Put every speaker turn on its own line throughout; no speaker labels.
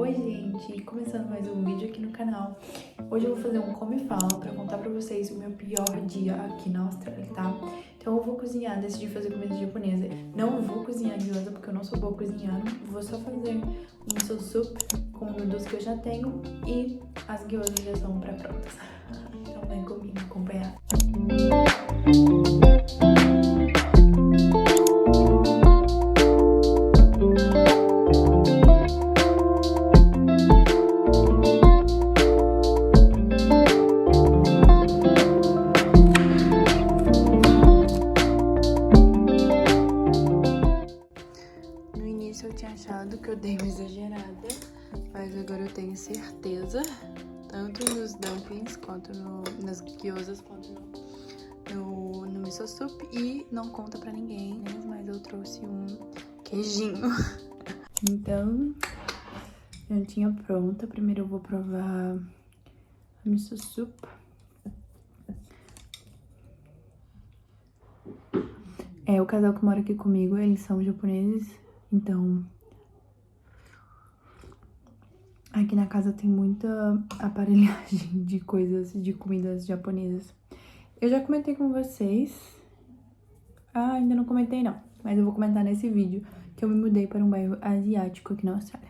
Oi gente, começando mais um vídeo aqui no canal. Hoje eu vou fazer um come e fala pra contar pra vocês o meu pior dia aqui na Austrália, tá? Então eu vou cozinhar, decidi fazer comida japonesa. Não vou cozinhar gyoza porque eu não sou boa cozinhando. Vou só fazer um miso soup com noodles que eu já tenho e as gyozas já estão pré-prontas. Então vem comigo acompanhar. Eu tinha achado que eu dei uma exagerada, mas agora eu tenho certeza, tanto nos dumplings, quanto nas gyozas, quanto no miso soup, e não conta pra ninguém, mas eu trouxe um queijinho. Então, jantinha pronta. Primeiro eu vou provar a miso soup. O casal que mora aqui comigo, eles são japoneses. Então, aqui na casa tem muita aparelhagem de coisas, de comidas japonesas. Eu já comentei com vocês. Ainda não comentei não, mas eu vou comentar nesse vídeo que eu me mudei para um bairro asiático aqui na Austrália.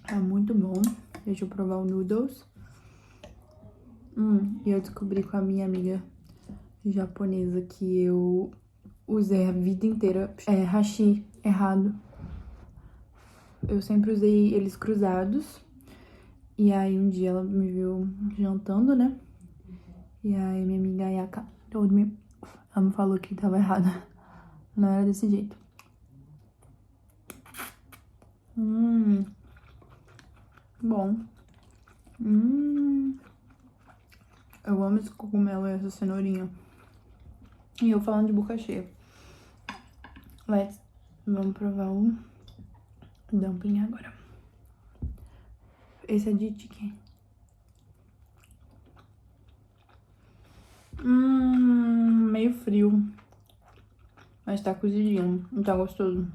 É muito bom. Deixa eu provar o noodles. E eu descobri com a minha amiga japonesa que eu usei a vida inteira hashi errado. Eu sempre usei eles cruzados. E aí um dia ela me viu jantando, né? E aí minha amiga Ayaka ela me falou que tava errada. Não era desse jeito. Bom. Eu amo esse cogumelo e essa cenourinha. E eu falando de boca cheia. Vamos provar o dumpling agora. Esse é de chicken. Meio frio. Mas tá cozidinho. Não tá gostoso.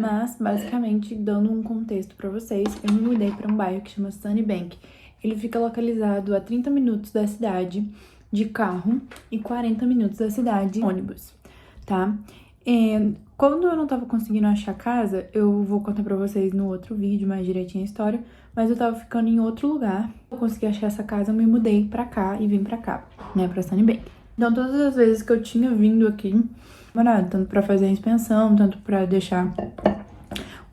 Mas, basicamente, dando um contexto pra vocês, eu me mudei pra um bairro que chama Sunnybank. Ele fica localizado a 30 minutos da cidade de carro e 40 minutos da cidade de ônibus, tá? Quando eu não tava conseguindo achar casa, eu vou contar pra vocês no outro vídeo mais direitinho a história, mas eu tava ficando em outro lugar. Eu consegui achar essa casa, eu me mudei pra cá e vim pra cá, né, pra Sunnybank. Então, todas as vezes que eu tinha vindo aqui, tanto pra fazer a inspeção, tanto pra deixar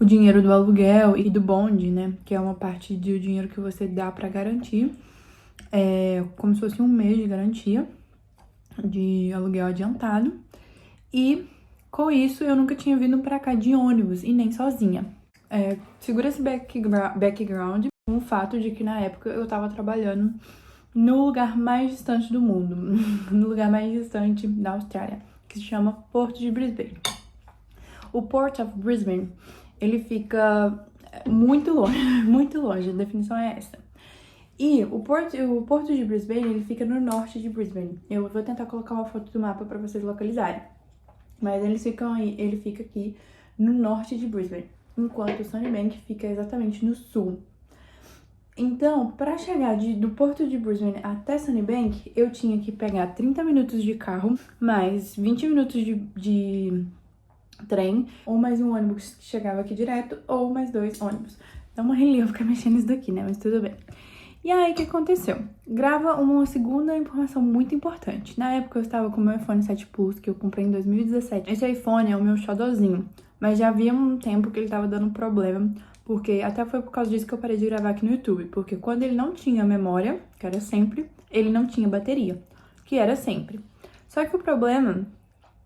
o dinheiro do aluguel e do bonde, né, que é uma parte do dinheiro que você dá pra garantir, como se fosse um mês de garantia de aluguel adiantado. E com isso eu nunca tinha vindo pra cá de ônibus e nem sozinha. Segura esse background com o fato de que na época eu tava trabalhando no lugar mais distante do mundo, no lugar mais distante da Austrália, que se chama Porto de Brisbane. O Port of Brisbane, ele fica muito longe, a definição é essa. E o Porto de Brisbane, ele fica no norte de Brisbane. Eu vou tentar colocar uma foto do mapa para vocês localizarem. Mas ele fica aqui no norte de Brisbane, enquanto o Sunnybank fica exatamente no sul. Então, para chegar do Porto de Brisbane até Sunnybank, eu tinha que pegar 30 minutos de carro, mais 20 minutos de trem, ou mais um ônibus que chegava aqui direto, ou mais 2 ônibus. Dá uma relíquia ficar mexendo isso daqui, né? Mas tudo bem. E aí, o que aconteceu? Grava uma segunda informação muito importante. Na época, eu estava com o meu iPhone 7 Plus, que eu comprei em 2017. Esse iPhone é o meu xodozinho, mas já havia um tempo que ele estava dando problema, porque até foi por causa disso que eu parei de gravar aqui no YouTube, porque quando ele não tinha memória, que era sempre, ele não tinha bateria, que era sempre. Só que o problema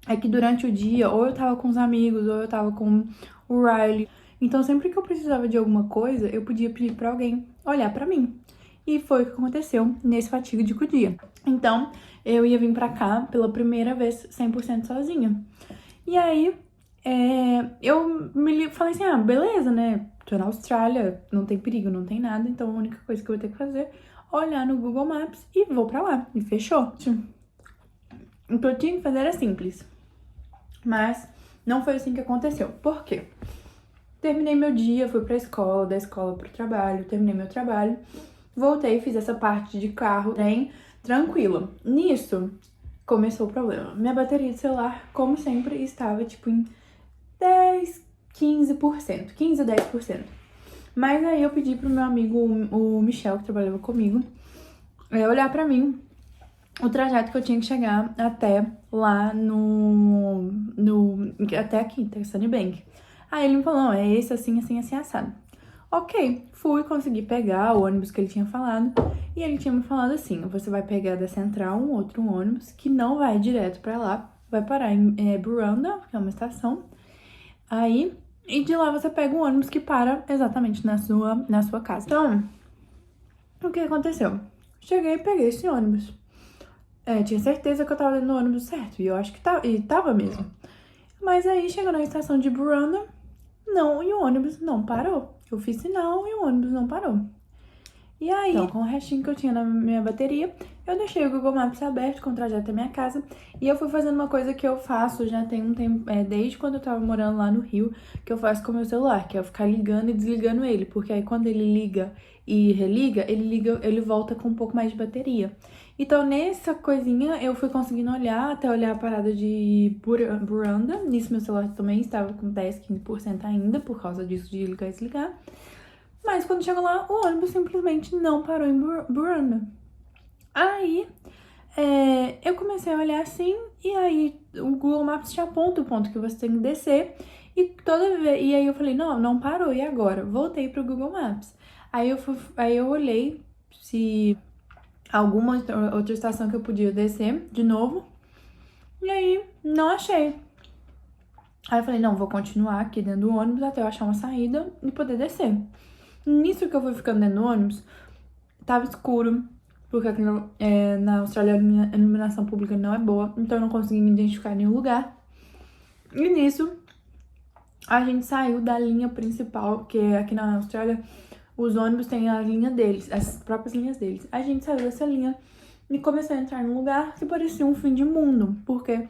é que durante o dia, ou eu tava com os amigos, ou eu tava com o Riley. Então, sempre que eu precisava de alguma coisa, eu podia pedir pra alguém olhar pra mim. E foi o que aconteceu nesse fatídico dia. Então, eu ia vir pra cá pela primeira vez 100% sozinha. E aí, eu falei assim, beleza, né? Tô na Austrália, não tem perigo, não tem nada. Então, a única coisa que eu vou ter que fazer é olhar no Google Maps e vou pra lá. E fechou. O que eu tinha que fazer era simples. Mas não foi assim que aconteceu. Por quê? Terminei meu dia, fui pra escola, da escola pro trabalho, terminei meu trabalho, voltei, fiz essa parte de carro, trem, tranquila. Nisso, começou o problema. Minha bateria de celular, como sempre, estava tipo em 10, 15%, 15 a 10%. Mas aí eu pedi pro meu amigo, o Michel, que trabalhava comigo, olhar pra mim o trajeto que eu tinha que chegar até lá até aqui, até Sunny Bank. Aí ele me falou, não, é esse, assim, assim, assim, assado. Ok, fui, consegui pegar o ônibus que ele tinha falado. E ele tinha me falado assim, você vai pegar da Central um outro ônibus que não vai direto pra lá, vai parar em Buranda, que é uma estação. Aí, e de lá você pega um ônibus que para exatamente na sua casa. Então, o que aconteceu? Cheguei e peguei esse ônibus. Tinha certeza que eu tava dentro do ônibus certo, e eu acho que tava mesmo. Mas aí, chegou na estação de Buranda, não, e o ônibus não parou. Eu fiz sinal e o ônibus não parou. E aí, então, com o restinho que eu tinha na minha bateria, eu deixei o Google Maps aberto com o trajeto até minha casa. E eu fui fazendo uma coisa que eu faço já tem um tempo, desde quando eu tava morando lá no Rio, que eu faço com o meu celular, que é eu ficar ligando e desligando ele. Porque aí quando ele liga e religa, ele volta com um pouco mais de bateria. Então, nessa coisinha, eu fui conseguindo até olhar a parada de Buranda. Nisso, meu celular também estava com 10, 15% ainda, por causa disso de ligar e desligar. Mas quando chegou lá, o ônibus simplesmente não parou em Buranda. Aí, eu comecei a olhar assim, e aí o Google Maps te aponta o ponto que você tem que descer. E aí eu falei, não parou, e agora? Voltei pro Google Maps. Aí eu olhei se alguma outra estação que eu podia descer de novo. E aí, não achei. Aí eu falei, não, vou continuar aqui dentro do ônibus até eu achar uma saída e poder descer. Nisso que eu fui ficando dentro do ônibus, tava escuro, porque aqui na Austrália a iluminação pública não é boa, então eu não consegui me identificar em nenhum lugar. E nisso, a gente saiu da linha principal, porque aqui na Austrália os ônibus têm a linha deles, as próprias linhas deles. A gente saiu dessa linha e começou a entrar num lugar que parecia um fim de mundo, porque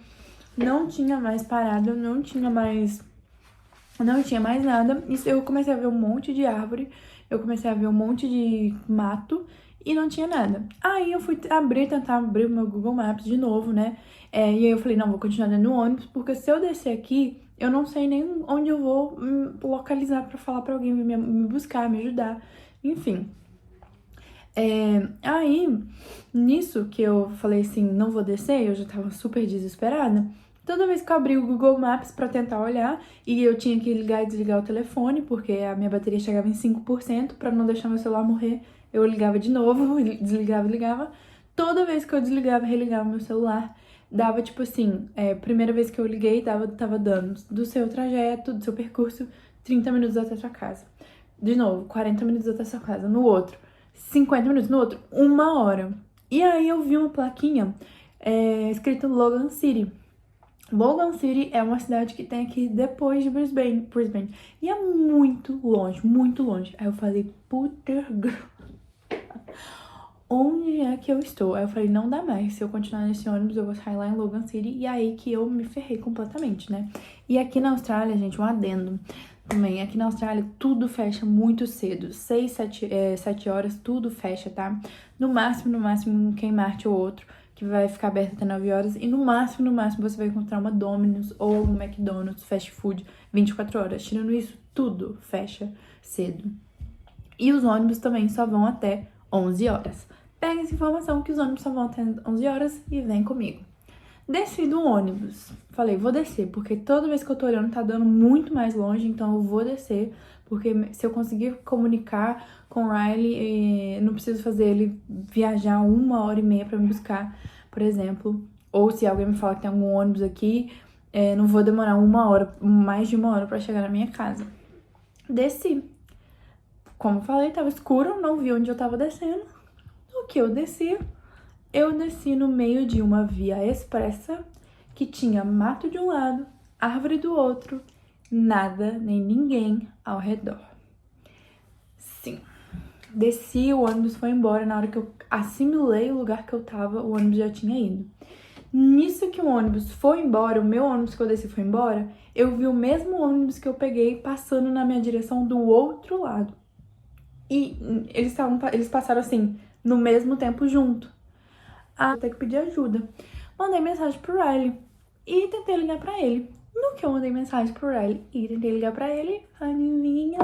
não tinha mais parada, não tinha mais nada. Isso, eu comecei a ver um monte de árvore, eu comecei a ver um monte de mato e não tinha nada. Aí eu fui tentar abrir o meu Google Maps de novo, né? E aí eu falei, não, vou continuar dentro do ônibus, porque se eu descer aqui, eu não sei nem onde eu vou localizar pra falar pra alguém me buscar, me ajudar, enfim. Aí, nisso que eu falei assim, não vou descer, eu já tava super desesperada. Toda vez que eu abri o Google Maps pra tentar olhar, e eu tinha que ligar e desligar o telefone, porque a minha bateria chegava em 5%, pra não deixar meu celular morrer, eu ligava de novo, desligava e ligava. Toda vez que eu desligava e religava meu celular, dava tipo assim, primeira vez que eu liguei, tava dando do seu trajeto, do seu percurso, 30 minutos até sua casa. De novo, 40 minutos até sua casa. No outro, 50 minutos. No outro, 1 hora. E aí eu vi uma plaquinha escrito Logan City. Logan City é uma cidade que tem aqui depois de Brisbane. E é muito longe, muito longe. Aí eu falei, puta, onde é que eu estou? Aí eu falei, não dá mais. Se eu continuar nesse ônibus, eu vou sair lá em Logan City. E aí que eu me ferrei completamente, né? E aqui na Austrália, gente, um adendo também. Aqui na Austrália, tudo fecha muito cedo. 6, 7 horas, tudo fecha, tá? No máximo, um Kmart ou outro, que vai ficar aberto até 9 horas. E no máximo, você vai encontrar uma Domino's ou um McDonald's, fast food, 24 horas. Tirando isso, tudo fecha cedo. E os ônibus também só vão até 11 horas. Pega essa informação que os ônibus só vão até 11 horas e vem comigo. Desci do ônibus. Falei, vou descer, porque toda vez que eu tô olhando tá dando muito mais longe, então eu vou descer, porque se eu conseguir comunicar com o Riley, não preciso fazer ele viajar 1h30 pra me buscar, por exemplo. Ou se alguém me falar que tem algum ônibus aqui, não vou demorar mais de 1 hora pra chegar na minha casa. Desci. Como eu falei, tava escuro, não vi onde eu tava descendo. No que eu desci no meio de uma via expressa que tinha mato de um lado, árvore do outro, nada nem ninguém ao redor. Sim, desci, o ônibus foi embora. Na hora que eu assimilei o lugar que eu tava, o ônibus já tinha ido. Nisso que o ônibus foi embora, o meu ônibus que eu desci foi embora, eu vi o mesmo ônibus que eu peguei passando na minha direção do outro lado. E eles passaram assim, no mesmo tempo junto. Ah, eu tenho que pedir ajuda. Mandei mensagem pro Riley e tentei ligar pra ele. No que eu mandei mensagem pro Riley e tentei ligar pra ele, adivinha?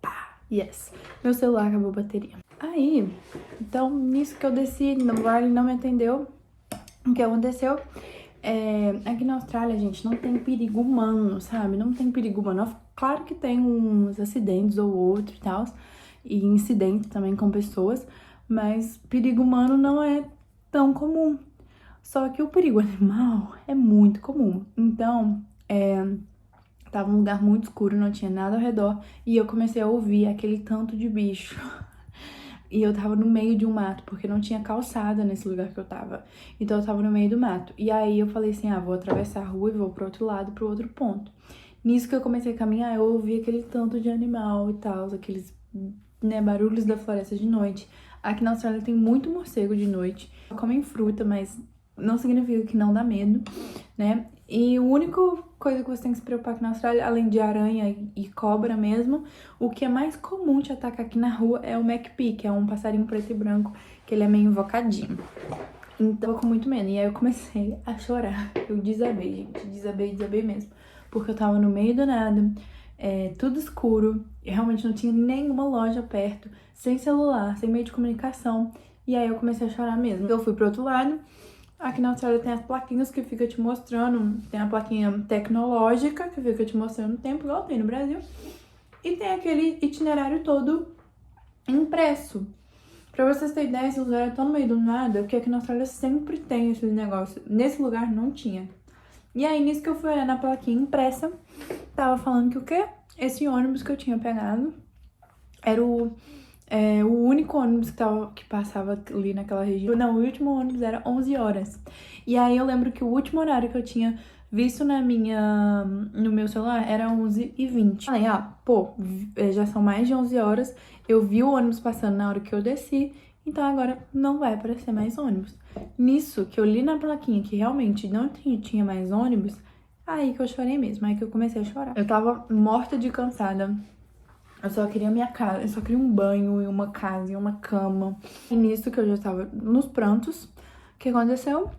Pá, yes. Meu celular acabou a bateria. Aí, então, nisso que eu desci, o Riley não me atendeu. O que aconteceu? Aqui na Austrália, gente, não tem perigo humano, sabe? Não tem perigo humano. Claro que tem uns acidentes ou outro e tal, e incidentes também com pessoas, mas perigo humano não é tão comum. Só que o perigo animal é muito comum. Então, tava um lugar muito escuro, não tinha nada ao redor, e eu comecei a ouvir aquele tanto de bicho. E eu tava no meio de um mato, porque não tinha calçada nesse lugar que eu tava. Então eu tava no meio do mato. E aí eu falei assim, vou atravessar a rua e vou pro outro lado, pro outro ponto. Nisso que eu comecei a caminhar, eu ouvi aquele tanto de animal e tal, aqueles, barulhos da floresta de noite. Aqui na Austrália tem muito morcego de noite. Comem fruta, mas não significa que não dá medo, né? E a única coisa que você tem que se preocupar aqui na Austrália, além de aranha e cobra mesmo, o que é mais comum te atacar aqui na rua é o Macpie, que é um passarinho preto e branco, que ele é meio invocadinho. Então eu tô com muito medo. E aí eu comecei a chorar. Eu desabei, gente. Desabei mesmo. Porque eu tava no meio do nada, tudo escuro, e realmente não tinha nenhuma loja perto, sem celular, sem meio de comunicação. E aí eu comecei a chorar mesmo. Eu fui pro outro lado. Aqui na Austrália tem as plaquinhas que fica te mostrando, tem a plaquinha tecnológica que fica te mostrando o tempo, igual tem no Brasil, e tem aquele itinerário todo impresso. Pra vocês terem ideia, esse lugar é tão no meio do nada, porque aqui na Austrália sempre tem esse negócio. Nesse lugar não tinha. E aí, nisso que eu fui olhar na plaquinha impressa, tava falando que o quê? Esse ônibus que eu tinha pegado era o único ônibus que passava ali naquela região. Não, o último ônibus era 11 horas. E aí eu lembro que o último horário que eu tinha visto no meu celular era 11h20. Falei, já são mais de 11 horas. Eu vi o ônibus passando na hora que eu desci, então agora não vai aparecer mais ônibus. Nisso que eu li na plaquinha que realmente não tinha mais ônibus, aí que eu chorei mesmo, aí que eu comecei a chorar. Eu tava morta de cansada. Eu só queria minha casa, eu só queria um banho e uma casa e uma cama. E nisso que eu já tava nos prantos, o que aconteceu?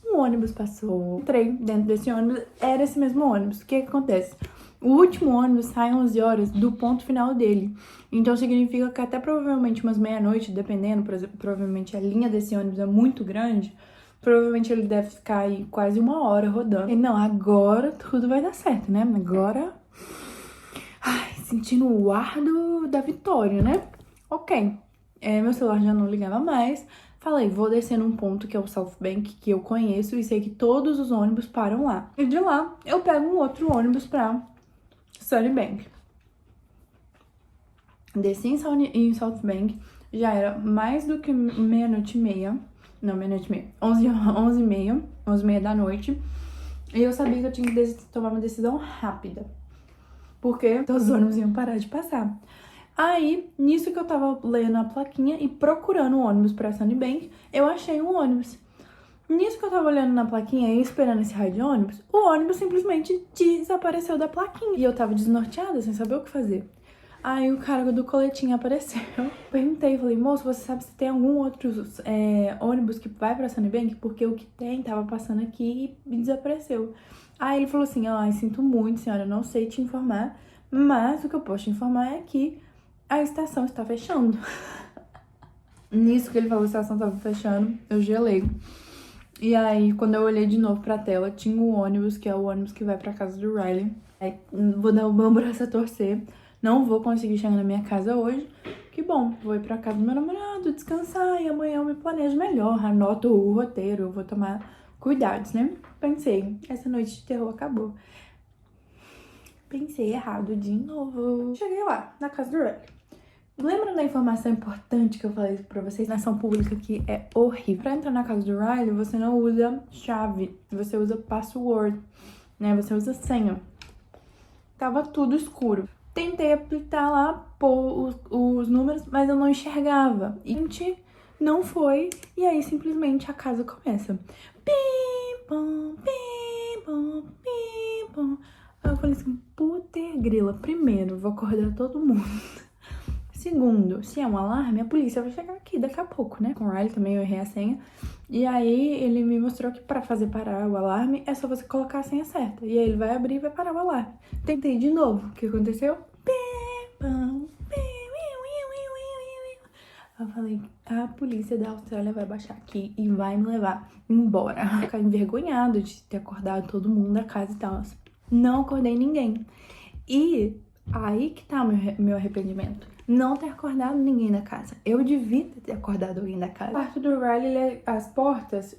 Um ônibus passou. Entrei dentro desse ônibus, era esse mesmo ônibus. O que acontece? O último ônibus sai 11 horas do ponto final dele. Então significa que até provavelmente umas meia-noite, dependendo, provavelmente a linha desse ônibus é muito grande, provavelmente ele deve ficar aí quase 1 hora rodando. E não, agora tudo vai dar certo, né? Agora... sentindo o ar da vitória, né? Ok. Meu celular já não ligava mais. Falei, vou descer num ponto que é o South Bank, que eu conheço e sei que todos os ônibus param lá. E de lá, eu pego um outro ônibus pra Sunnybank. Desci em South Bank, já era mais do que meia-noite e meia. Não, meia-noite e meia. 11h30 da noite. E eu sabia que eu tinha que tomar uma decisão rápida, porque os ônibus iam parar de passar. Aí, nisso que eu tava lendo a plaquinha e procurando um ônibus pra Sunnybank, eu achei um ônibus. Nisso que eu tava olhando na plaquinha e esperando esse raio de ônibus, o ônibus simplesmente desapareceu da plaquinha. E eu tava desnorteada, sem saber o que fazer. Aí o cara do coletinho apareceu. Perguntei, falei, moço, você sabe se tem algum outro ônibus que vai pra Sunnybank? Porque o que tem tava passando aqui e desapareceu. Aí ele falou assim, sinto muito, senhora, eu não sei te informar, mas o que eu posso te informar é que a estação está fechando. Nisso que ele falou, a estação estava fechando, eu gelei. E aí, quando eu olhei de novo pra tela, tinha um ônibus, que é o ônibus que vai pra casa do Riley. Aí, vou dar o meu braço a torcer. Não vou conseguir chegar na minha casa hoje. Que bom, vou ir pra casa do meu namorado, descansar, e amanhã eu me planejo melhor, anoto o roteiro, eu vou tomar cuidados, né? Pensei, essa noite de terror acabou. Pensei errado de novo. Cheguei lá, na casa do Riley. Lembra da informação importante que eu falei pra vocês? Nação pública que é horrível. Pra entrar na casa do Riley, você não usa chave, você usa password, né? Você usa senha. Tava tudo escuro. Tentei aplicar lá, pôr os números, mas eu não enxergava. E Não foi, e aí simplesmente a casa começa. Pim, pom, pim, pom, pim, pom. Aí eu falei assim, puta grila, primeiro, vou acordar todo mundo. Segundo, se é um alarme, a polícia vai chegar aqui daqui a pouco, né? Com o Riley também eu errei a senha. E aí ele me mostrou que pra fazer parar o alarme é só você colocar a senha certa. E aí ele vai abrir e vai parar o alarme. Tentei de novo. O que aconteceu? Eu falei, a polícia da Austrália vai baixar aqui e vai me levar embora. Ficar envergonhado de ter acordado todo mundo da casa e tal. Não acordei ninguém. E aí que tá meu arrependimento. Não ter acordado ninguém da casa. Eu devia ter acordado alguém da casa. O quarto do Riley, as portas,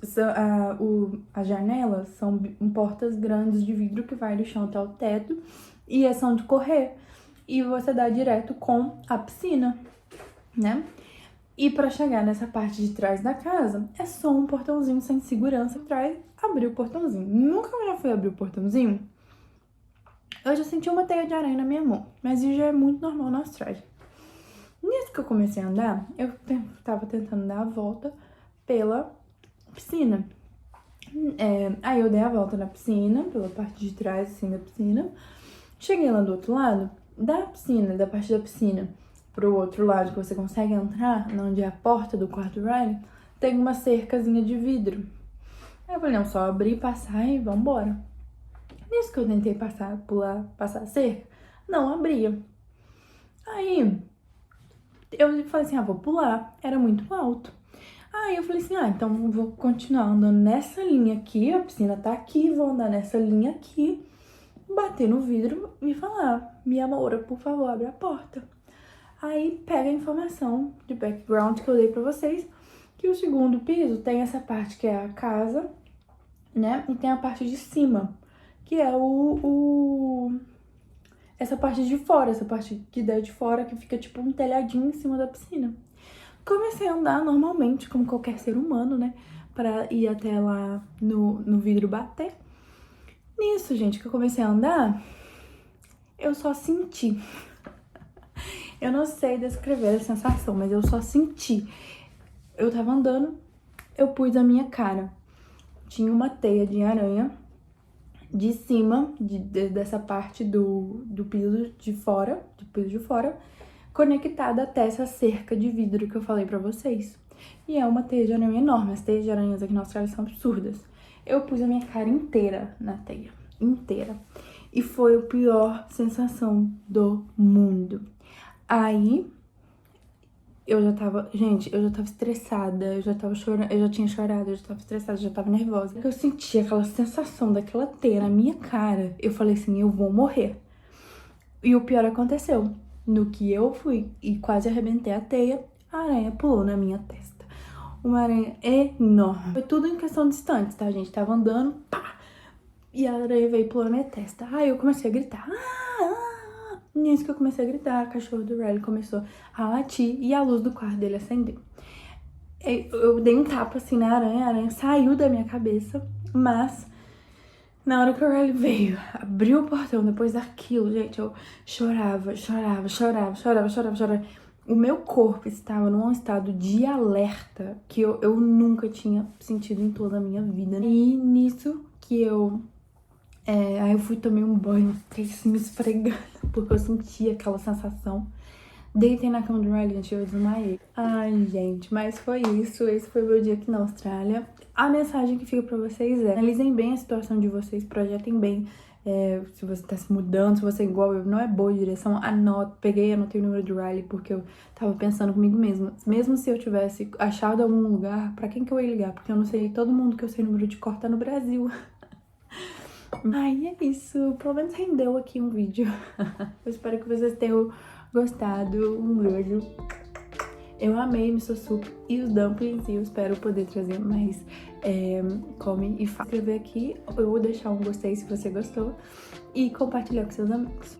as janelas são portas grandes de vidro que vai do chão até o teto. E são de correr. E você dá direto com a piscina, né? E pra chegar nessa parte de trás da casa, é só um portãozinho sem segurança atrás, abrir o portãozinho. Nunca já fui abrir o portãozinho. Eu já senti uma teia de aranha na minha mão, mas isso já é muito normal na Austrália. Nisso que eu comecei a andar, eu tava tentando dar a volta pela piscina. Aí eu dei a volta na piscina, pela parte de trás, assim, da piscina. Cheguei lá do outro lado da piscina, da parte da piscina, pro outro lado que você consegue entrar, onde é a porta do quarto do Riley, tem uma cercazinha de vidro. Aí eu falei, não, só abrir, passar e vambora. Nisso que eu tentei passar a cerca, não abria. Aí eu falei assim, vou pular. Era muito alto. Aí eu falei assim, então vou continuar andando nessa linha aqui, a piscina tá aqui, vou andar nessa linha aqui, bater no vidro e falar, minha amora, por favor, abre a porta. Aí pega a informação de background que eu dei pra vocês, que o segundo piso tem essa parte que é a casa, né? E tem a parte de cima, que é essa parte de fora, essa parte que dá de fora, que fica tipo um telhadinho em cima da piscina. Comecei a andar normalmente, como qualquer ser humano, né? Pra ir até lá no vidro bater. Nisso, gente, que eu comecei a andar, eu só senti. Eu não sei descrever a sensação, mas eu só senti. Eu tava andando, eu pus a minha cara. Tinha uma teia de aranha de cima, dessa parte do piso de fora, conectada até essa cerca de vidro que eu falei pra vocês. E é uma teia de aranha enorme. As teias de aranhas aqui na Austrália são absurdas. Eu pus a minha cara inteira na teia. Inteira. E foi a pior sensação do mundo. Aí, eu já tava estressada, eu já tava chorando, eu já tinha chorado, eu já tava estressada, eu já tava nervosa. Eu senti aquela sensação daquela teia na minha cara. Eu falei assim, eu vou morrer. E o pior aconteceu. No que eu fui e quase arrebentei a teia, a aranha pulou na minha testa. Uma aranha enorme. Foi tudo em questão de instantes, tá, gente? Tava andando, pá! E a aranha veio e pulou na minha testa. Aí eu comecei a gritar. Nisso que eu comecei a gritar, a cachorra do Riley começou a latir e a luz do quarto dele acendeu. Eu dei um tapa assim na aranha, a aranha saiu da minha cabeça, mas na hora que o Riley veio, abriu o portão, depois daquilo, gente, eu chorava. O meu corpo estava num estado de alerta que eu nunca tinha sentido em toda a minha vida. E nisso que aí eu fui tomei um banho, fiquei assim me esfregando, porque eu sentia aquela sensação. Deitei na cama do Riley, gente, eu desmaiei. Ai, gente, mas foi isso. Esse foi o meu dia aqui na Austrália. A mensagem que fica pra vocês é: analisem bem a situação de vocês, projetem bem. Se você tá se mudando, se você é igual eu, não é boa direção, anotei o número do Riley, porque eu tava pensando comigo mesma. Mesmo se eu tivesse achado algum lugar, pra quem que eu ia ligar? Porque eu não sei, todo mundo que eu sei o número de cor tá no Brasil. Ai, é isso. Pelo menos rendeu aqui um vídeo. Eu espero que vocês tenham gostado. Um beijo. Eu amei miso soup e os dumplings e eu espero poder trazer mais come e faça. Escrever aqui, eu vou deixar um gostei se você gostou e compartilhar com seus amigos.